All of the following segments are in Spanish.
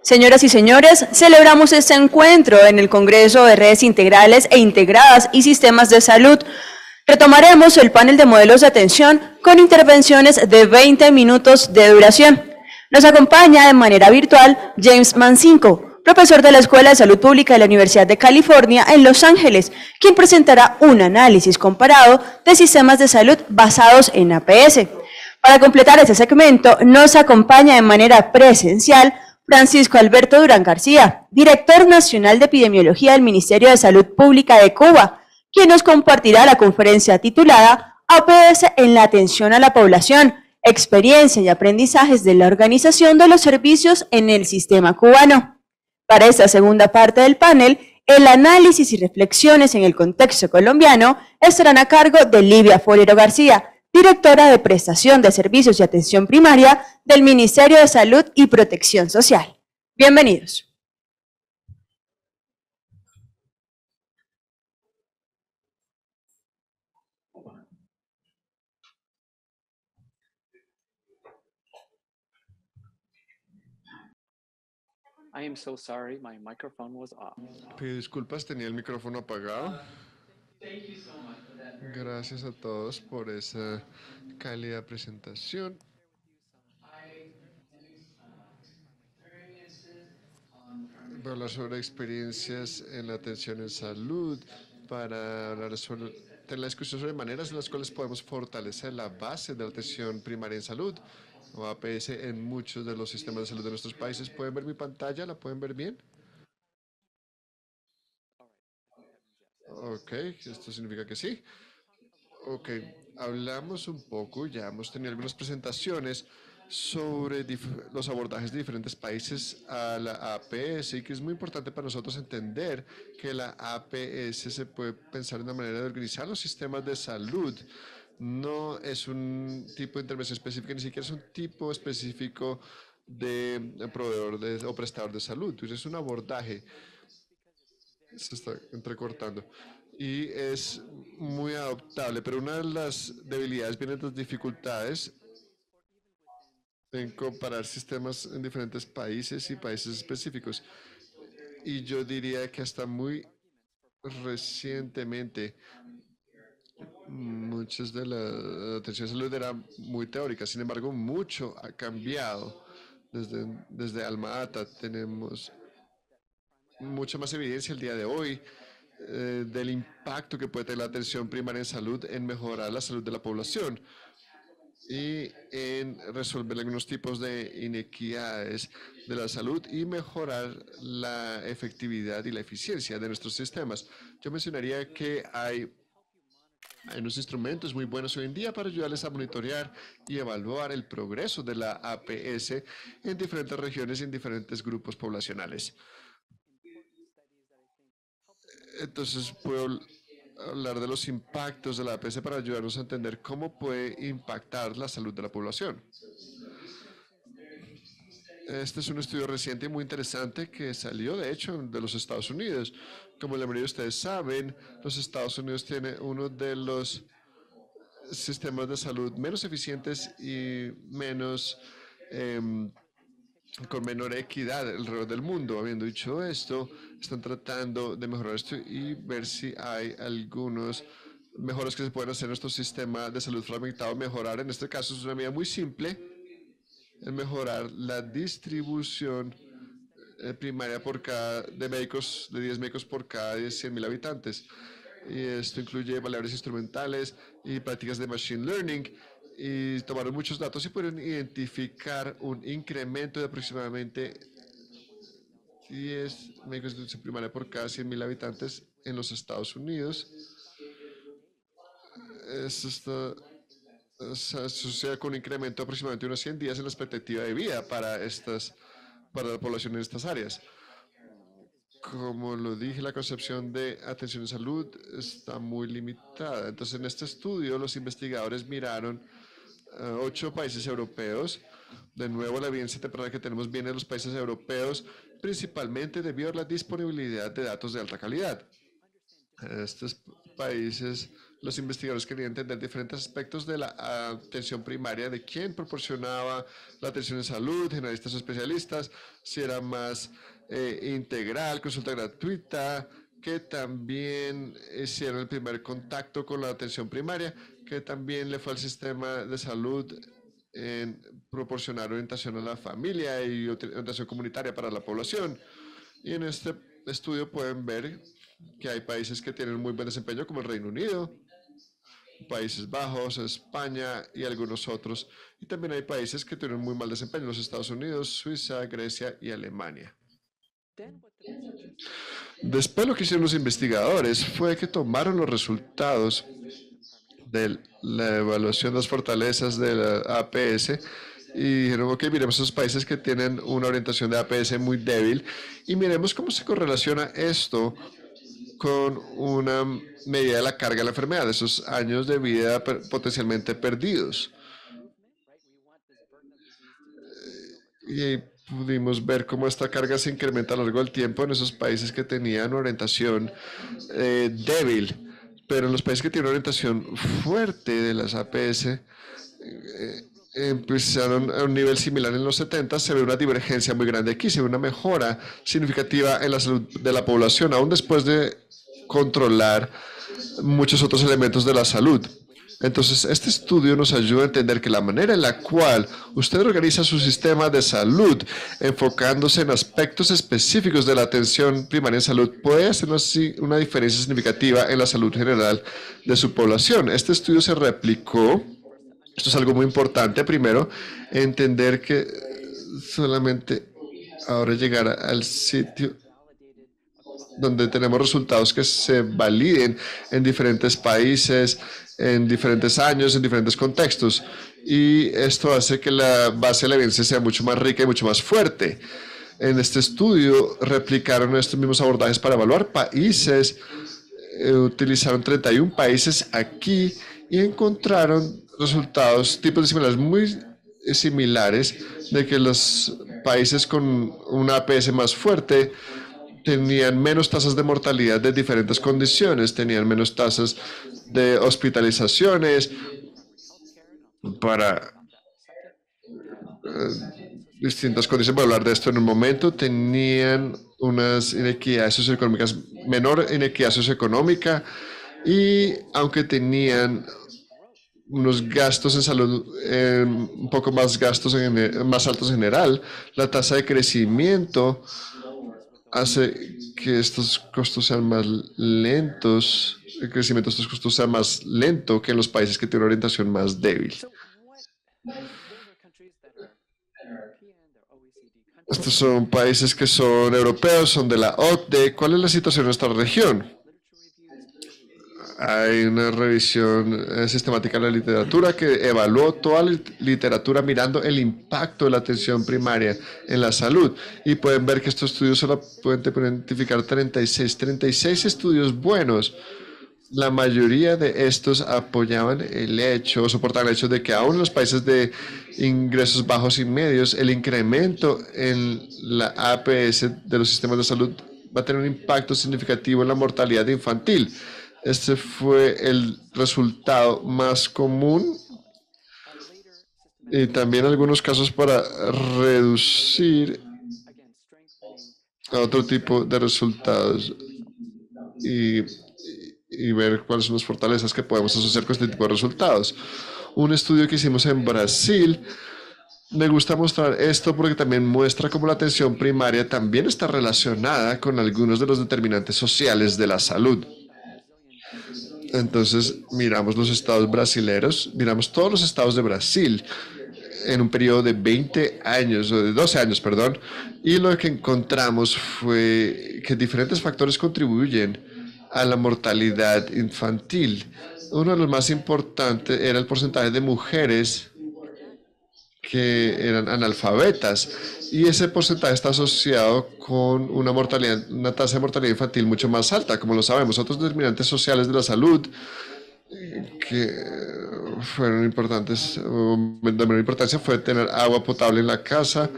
Señoras y señores, celebramos este encuentro en el Congreso de Redes Integrales e Integradas y Sistemas de Salud. Retomaremos el panel de modelos de atención con intervenciones de 20 minutos de duración. Nos acompaña de manera virtual James Mancinco, profesor de la Escuela de Salud Pública de la Universidad de California en Los Ángeles, quien presentará un análisis comparado de sistemas de salud basados en APS. Para completar este segmento, nos acompaña de manera presencial Francisco Alberto Durán García, director nacional de epidemiología del Ministerio de Salud Pública de Cuba, quien nos compartirá la conferencia titulada APS en la atención a la población, experiencia y aprendizajes de la organización de los servicios en el sistema cubano. Para esta segunda parte del panel, el análisis y reflexiones en el contexto colombiano estarán a cargo de Livia Forero García, directora de Prestación de Servicios y Atención Primaria del Ministerio de Salud y Protección Social. Bienvenidos. I am so sorry, my microphone was off. Pido disculpas, tenía el micrófono apagado. Gracias a todos por esa cálida presentación. Voy a hablar sobre experiencias en la atención en salud, para hablar sobre tener la discusión sobre maneras en las cuales podemos fortalecer la base de la atención primaria en salud, o APS, en muchos de los sistemas de salud de nuestros países. ¿Pueden ver mi pantalla? ¿La pueden ver bien? Ok, esto significa que sí. Ok, hablamos un poco, ya hemos tenido algunas presentaciones sobre los abordajes de diferentes países a la APS, y que es muy importante para nosotros entender que la APS se puede pensar en una manera de organizar los sistemas de salud. No es un tipo de intervención específica, ni siquiera es un tipo específico de proveedor o prestador de salud. Entonces es un abordaje. Se está entrecortando. Y es muy adoptable, pero una de las debilidades viene de las dificultades en comparar sistemas en diferentes países y países específicos. Y yo diría que hasta muy recientemente muchas de la atención de salud era muy teórica. Sin embargo, mucho ha cambiado. Desde Alma Ata tenemos mucha más evidencia el día de hoy del impacto que puede tener la atención primaria en salud en mejorar la salud de la población y en resolver algunos tipos de inequidades de la salud y mejorar la efectividad y la eficiencia de nuestros sistemas. Yo mencionaría que hay unos instrumentos muy buenos hoy en día para ayudarles a monitorear y evaluar el progreso de la APS en diferentes regiones y en diferentes grupos poblacionales. Entonces puedo hablar de los impactos de la APS para ayudarnos a entender cómo puede impactar la salud de la población. Este es un estudio reciente y muy interesante que salió, de hecho, de los Estados Unidos. Como la mayoría de ustedes saben, los Estados Unidos tiene uno de los sistemas de salud menos eficientes y con menor equidad alrededor del mundo. Habiendo dicho esto, están tratando de mejorar esto y ver si hay algunos mejoras que se pueden hacer en nuestro sistema de salud fragmentado. Mejorar, en este caso, es una medida muy simple, es mejorar la distribución primaria de 10 médicos por cada 100.000 habitantes. Y esto incluye valores instrumentales y prácticas de machine learning, y tomaron muchos datos y pudieron identificar un incremento de aproximadamente 10 médicos de atención primaria por cada 100.000 habitantes en los Estados Unidos. Esto se asocia con un incremento de aproximadamente unos 100 días en la expectativa de vida para la población en estas áreas. Como lo dije, la concepción de atención en salud está muy limitada. Entonces, en este estudio, los investigadores miraron 8 países europeos. De nuevo, la evidencia temprana que tenemos viene de los países europeos, principalmente debido a la disponibilidad de datos de alta calidad. Estos países los investigadores querían entender diferentes aspectos de la atención primaria, de quién proporcionaba la atención en salud, generalistas o especialistas, si era más integral, consulta gratuita, que también hicieron el primer contacto con la atención primaria, que también le fue al sistema de salud en proporcionar orientación a la familia y orientación comunitaria para la población. Y en este estudio pueden ver que hay países que tienen muy buen desempeño, como el Reino Unido, Países Bajos, España y algunos otros. Y también hay países que tienen muy mal desempeño, los Estados Unidos, Suiza, Grecia y Alemania. Después lo que hicieron los investigadores fue que tomaron los resultados de la evaluación de las fortalezas de la APS y dijeron, ok, miremos esos países que tienen una orientación de APS muy débil y miremos cómo se correlaciona esto con una medida de la carga de la enfermedad, de esos años de vida potencialmente perdidos. Y pudimos ver cómo esta carga se incrementa a lo largo del tiempo en esos países que tenían orientación débil, pero en los países que tienen orientación fuerte de las APS, empezaron a un nivel similar en los 70, se ve una divergencia muy grande aquí, se ve una mejora significativa en la salud de la población, aún después de controlar muchos otros elementos de la salud. Entonces, este estudio nos ayuda a entender que la manera en la cual usted organiza su sistema de salud, enfocándose en aspectos específicos de la atención primaria en salud, puede hacer una diferencia significativa en la salud general de su población. Este estudio se replicó. Esto es algo muy importante. Primero, entender que solamente ahora llegar al sitio donde tenemos resultados que se validen en diferentes países, en diferentes años, en diferentes contextos. Y esto hace que la base de la evidencia sea mucho más rica y mucho más fuerte. En este estudio replicaron estos mismos abordajes para evaluar países. Utilizaron 31 países aquí y encontraron resultados, tipos de similares muy similares, de que los países con una APS más fuerte tenían menos tasas de mortalidad de diferentes condiciones, tenían menos tasas de hospitalizaciones para distintas condiciones. Voy a hablar de esto en un momento. Tenían unas inequidades socioeconómicas, menor inequidad socioeconómica, y aunque tenían unos gastos en salud un poco más más altos en general, la tasa de crecimiento hace que estos costos sean más lentos, el crecimiento de estos costos sea más lento que en los países que tienen una orientación más débil. Estos son países que son europeos, son de la OCDE. ¿Cuál es la situación en nuestra región? Hay una revisión sistemática de la literatura que evaluó toda la literatura mirando el impacto de la atención primaria en la salud. Y pueden ver que estos estudios solo pueden identificar 36 estudios buenos. La mayoría de estos apoyaban soportaban el hecho de que aún en los países de ingresos bajos y medios, el incremento en la APS de los sistemas de salud va a tener un impacto significativo en la mortalidad infantil. Este fue el resultado más común y también algunos casos para reducir a otro tipo de resultados y ver cuáles son las fortalezas que podemos asociar con este tipo de resultados. Un estudio que hicimos en Brasil, me gusta mostrar esto porque también muestra cómo la atención primaria también está relacionada con algunos de los determinantes sociales de la salud. Entonces, miramos los estados brasileños, miramos todos los estados de Brasil en un periodo de 20 años, o de 12 años, perdón, y lo que encontramos fue que diferentes factores contribuyen a la mortalidad infantil. Uno de los más importantes era el porcentaje de mujeres que eran analfabetas, y ese porcentaje está asociado con una tasa de mortalidad infantil mucho más alta, como lo sabemos. Otros determinantes sociales de la salud que fueron importantes, de menor importancia, fue tener agua potable en la casa.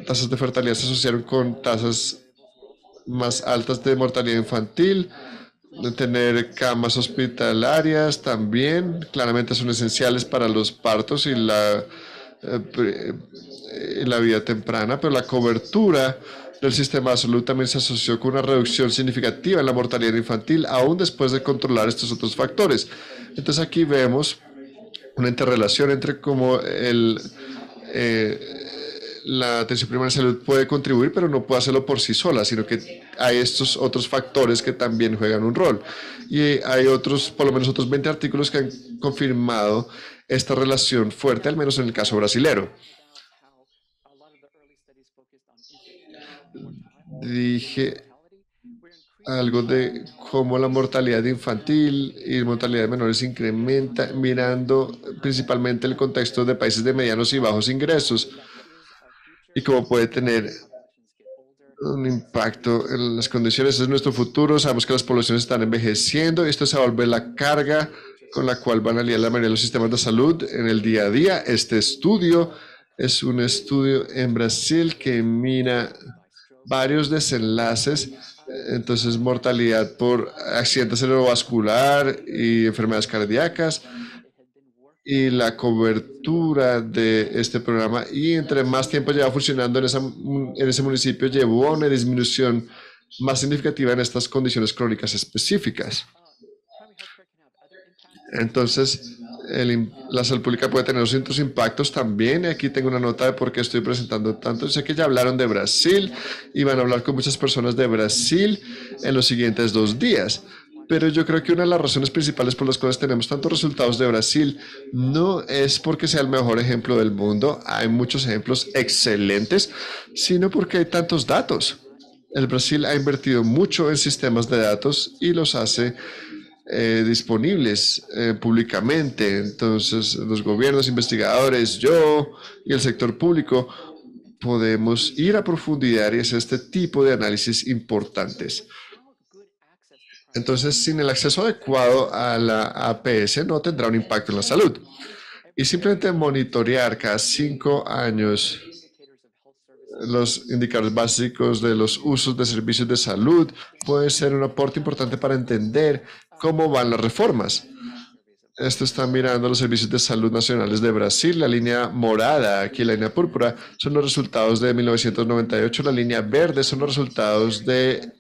Tasas de fertilidad se asociaron con tasas más altas de mortalidad infantil, tener camas hospitalarias también, claramente son esenciales para los partos y la vida temprana, pero la cobertura del sistema de salud también se asoció con una reducción significativa en la mortalidad infantil, aún después de controlar estos otros factores. Entonces aquí vemos una interrelación entre cómo la atención primaria de salud puede contribuir, pero no puede hacerlo por sí sola, sino que hay estos otros factores que también juegan un rol. Y hay otros, por lo menos otros 20 artículos que han confirmado esta relación fuerte, al menos en el caso brasilero. Dije algo de cómo la mortalidad infantil y mortalidad de menores incrementa, mirando principalmente el contexto de países de medianos y bajos ingresos y cómo puede tener un impacto en las condiciones. Es nuestro futuro. Sabemos que las poblaciones están envejeciendo y esto se va a volver la carga con la cual van a lidiar la mayoría de los sistemas de salud en el día a día. Este estudio es un estudio en Brasil que mira varios desenlaces, entonces mortalidad por accidente cerebrovascular y enfermedades cardíacas y la cobertura de este programa, y entre más tiempo lleva funcionando en ese municipio, llevó a una disminución más significativa en estas condiciones crónicas específicas. Entonces, la salud pública puede tener ciertos impactos también. Aquí tengo una nota de por qué estoy presentando tanto. Sé que ya hablaron de Brasil y van a hablar con muchas personas de Brasil en los siguientes 2 días. Pero yo creo que una de las razones principales por las cuales tenemos tantos resultados de Brasil no es porque sea el mejor ejemplo del mundo, hay muchos ejemplos excelentes, sino porque hay tantos datos. El Brasil ha invertido mucho en sistemas de datos y los hace disponibles públicamente. Entonces, los gobiernos, investigadores, yo y el sector público podemos ir a profundidad y hacer este tipo de análisis importantes. Entonces, sin el acceso adecuado a la APS no tendrá un impacto en la salud. Y simplemente monitorear cada 5 años los indicadores básicos de los usos de servicios de salud puede ser un aporte importante para entender cómo van las reformas. Esto está mirando los servicios de salud nacionales de Brasil. La línea morada, aquí la línea púrpura, son los resultados de 1998. La línea verde son los resultados de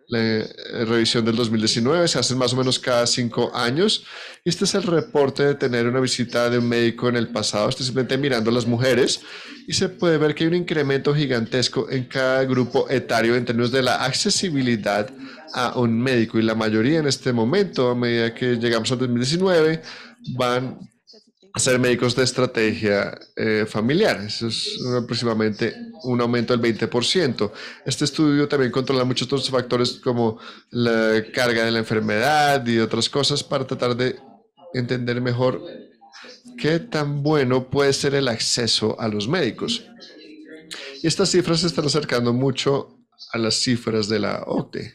la revisión del 2019, se hacen más o menos cada 5 años. Y este es el reporte de tener una visita de un médico en el pasado. Estoy simplemente mirando a las mujeres y se puede ver que hay un incremento gigantesco en cada grupo etario en términos de la accesibilidad a un médico. Y la mayoría en este momento, a medida que llegamos al 2019, van a ser médicos de estrategia familiar. Eso es aproximadamente un aumento del 20%. Este estudio también controla muchos otros factores como la carga de la enfermedad y otras cosas para tratar de entender mejor qué tan bueno puede ser el acceso a los médicos. Y estas cifras se están acercando mucho a las cifras de la OCDE.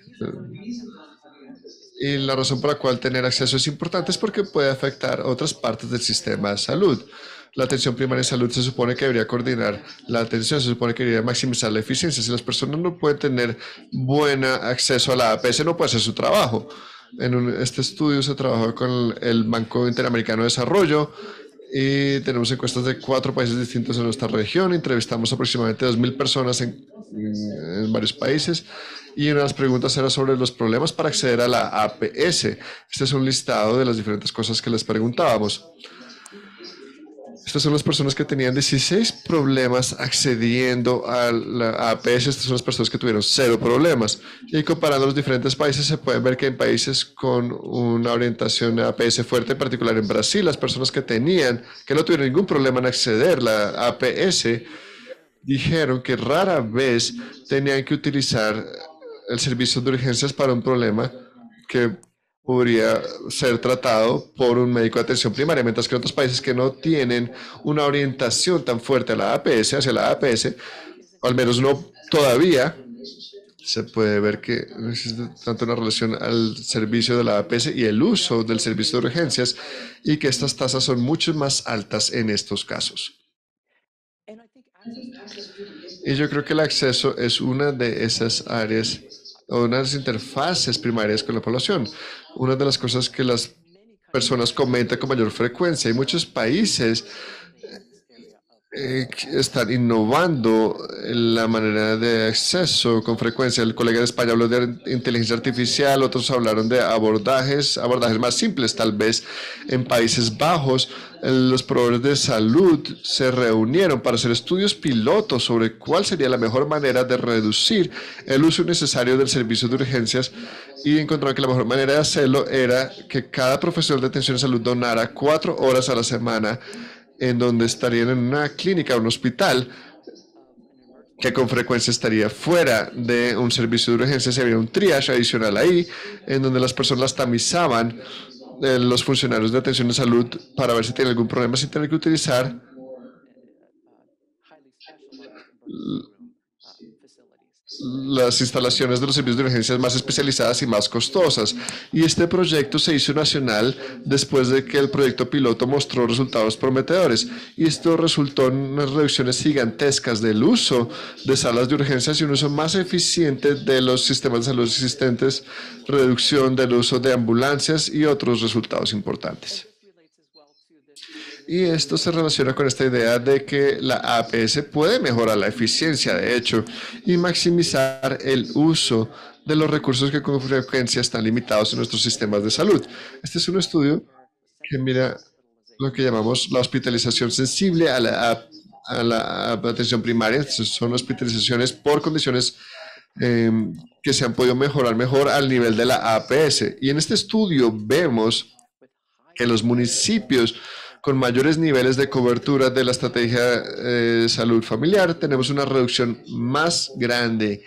Y la razón por la cual tener acceso es importante es porque puede afectar otras partes del sistema de salud. La atención primaria de salud se supone que debería coordinar la atención, se supone que debería maximizar la eficiencia. Si las personas no pueden tener buen acceso a la APS, no puede hacer su trabajo. En este estudio se trabajó con el Banco Interamericano de Desarrollo y tenemos encuestas de 4 países distintos en nuestra región. Entrevistamos aproximadamente 2,000 personas en varios países. Y una de las preguntas era sobre los problemas para acceder a la APS. Este es un listado de las diferentes cosas que les preguntábamos. Estas son las personas que tenían 16 problemas accediendo a la APS. Estas son las personas que tuvieron 0 problemas. Y comparando los diferentes países, se puede ver que en países con una orientación a APS fuerte, en particular en Brasil, las personas que no tuvieron ningún problema en acceder a la APS, dijeron que rara vez tenían que utilizar el servicio de urgencias para un problema que podría ser tratado por un médico de atención primaria, mientras que en otros países que no tienen una orientación tan fuerte a la APS, hacia la APS, o al menos no todavía, se puede ver que existe tanto una relación al servicio de la APS y el uso del servicio de urgencias, y que estas tasas son mucho más altas en estos casos. Y yo creo que el acceso es una de esas áreas unas interfaces primarias con la población. Una de las cosas que las personas comentan con mayor frecuencia. Hay muchos países que están innovando en la manera de acceso con frecuencia. El colega de España habló de inteligencia artificial, otros hablaron de abordajes más simples. Tal vez en Países Bajos, los proveedores de salud se reunieron para hacer estudios pilotos sobre cuál sería la mejor manera de reducir el uso innecesario del servicio de urgencias y encontraron que la mejor manera de hacerlo era que cada profesional de atención de salud donara 4 horas a la semana en donde estarían en una clínica o un hospital que con frecuencia estaría fuera de un servicio de urgencias. Había un triage adicional ahí, en donde las personas las tamizaban, los funcionarios de atención de salud, para ver si tienen algún problema sin tener que utilizar las instalaciones de los servicios de urgencias más especializadas y más costosas. Y este proyecto se hizo nacional después de que el proyecto piloto mostró resultados prometedores. Y esto resultó en unas reducciones gigantescas del uso de salas de urgencias y un uso más eficiente de los sistemas de salud existentes, reducción del uso de ambulancias y otros resultados importantes. Y esto se relaciona con esta idea de que la APS puede mejorar la eficiencia, de hecho, y maximizar el uso de los recursos que con frecuencia están limitados en nuestros sistemas de salud. Este es un estudio que mira lo que llamamos la hospitalización sensible a la atención primaria. Estas son hospitalizaciones por condiciones que se han podido mejorar mejor al nivel de la APS. Y en este estudio vemos que los municipios con mayores niveles de cobertura de la estrategia de salud familiar, tenemos una reducción más grande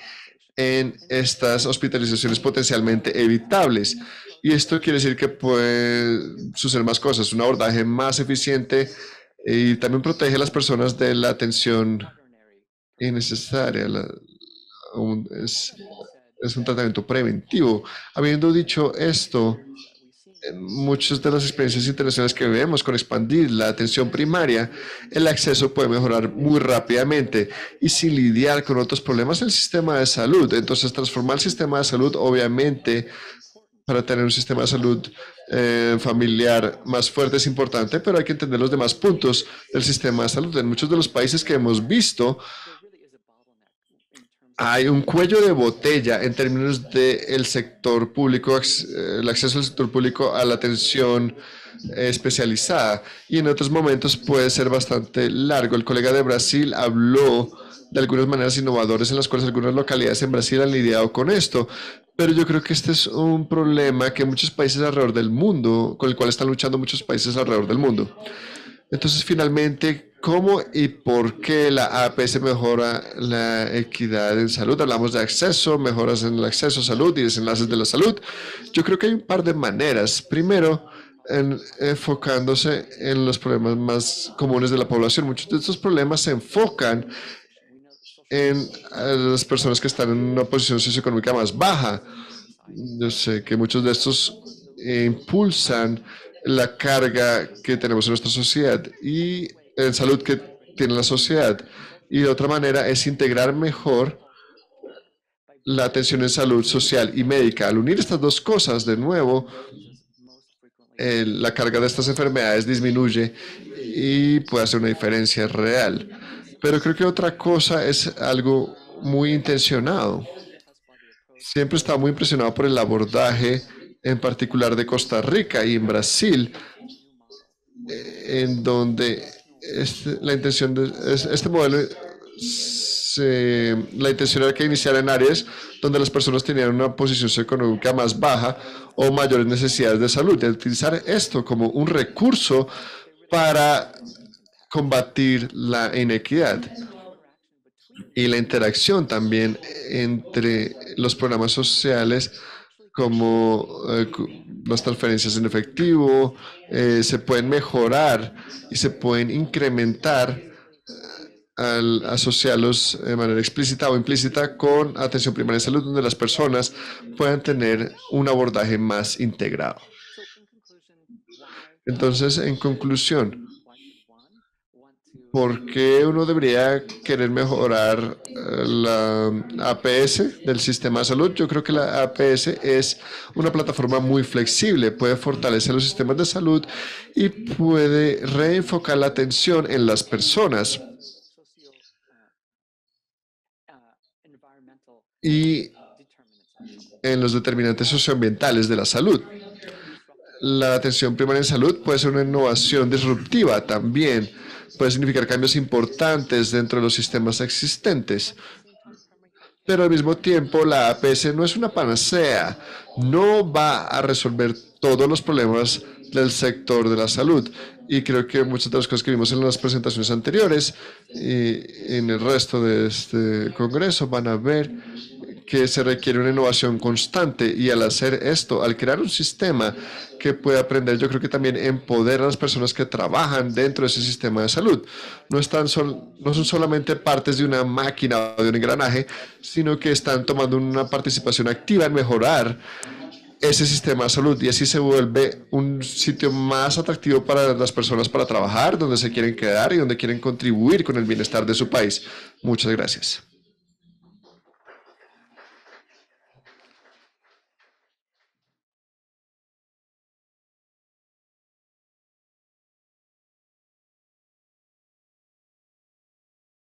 en estas hospitalizaciones potencialmente evitables. Y esto quiere decir que puede suceder más cosas, un abordaje más eficiente y también protege a las personas de la atención innecesaria. Es un tratamiento preventivo. Habiendo dicho esto, en muchas de las experiencias internacionales que vemos con expandir la atención primaria, el acceso puede mejorar muy rápidamente y sin lidiar con otros problemas del sistema de salud. Entonces, transformar el sistema de salud, obviamente, para tener un sistema de salud familiar más fuerte es importante, pero hay que entender los demás puntos del sistema de salud. En muchos de los países que hemos visto, hay un cuello de botella en términos del sector público, el acceso del sector público a la atención especializada, y en otros momentos puede ser bastante largo. El colega de Brasil habló de algunas maneras innovadoras en las cuales algunas localidades en Brasil han lidiado con esto, pero yo creo que este es un problema que muchos países alrededor del mundo, con el cual están luchando muchos países alrededor del mundo. Entonces, finalmente, ¿cómo y por qué la APS mejora la equidad en salud? Hablamos de acceso, mejoras en el acceso a salud y desenlaces de la salud. Yo creo que hay un par de maneras. Primero, enfocándose en los problemas más comunes de la población. Muchos de estos problemas se enfocan en las personas que están en una posición socioeconómica más baja. Yo sé que muchos de estos impulsan la carga que tenemos en nuestra sociedad y en salud que tiene la sociedad. Y de otra manera es integrar mejor la atención en salud social y médica. Al unir estas dos cosas, de nuevo, la carga de estas enfermedades disminuye y puede hacer una diferencia real. Pero creo que otra cosa es algo muy intencionado. Siempre estaba muy impresionado por el abordaje en particular de Costa Rica y en Brasil, en donde la intención de este modelo, la intención era que iniciara en áreas donde las personas tenían una posición socioeconómica más baja o mayores necesidades de salud, de utilizar esto como un recurso para combatir la inequidad y la interacción también entre los programas sociales como las transferencias en efectivo, se pueden mejorar y se pueden incrementar al asociarlos de manera explícita o implícita con atención primaria de salud, donde las personas puedan tener un abordaje más integrado. Entonces, en conclusión, ¿Por qué uno debería querer mejorar la APS del sistema de salud? Yo creo que la APS es una plataforma muy flexible, puede fortalecer los sistemas de salud y puede reenfocar la atención en las personas. Y en los determinantes socioambientales de la salud. La atención primaria en salud puede ser una innovación disruptiva también. Puede significar cambios importantes dentro de los sistemas existentes. Pero al mismo tiempo, la APS no es una panacea. No va a resolver todos los problemas del sector de la salud. Y creo que muchas de las cosas que vimos en las presentaciones anteriores y en el resto de este congreso van a ver que se requiere una innovación constante, y al hacer esto, al crear un sistema que puede aprender, yo creo que también empodera a las personas que trabajan dentro de ese sistema de salud. No son solamente partes de una máquina o de un engranaje, sino que están tomando una participación activa en mejorar ese sistema de salud, y así se vuelve un sitio más atractivo para las personas para trabajar, donde se quieren quedar y donde quieren contribuir con el bienestar de su país. Muchas gracias.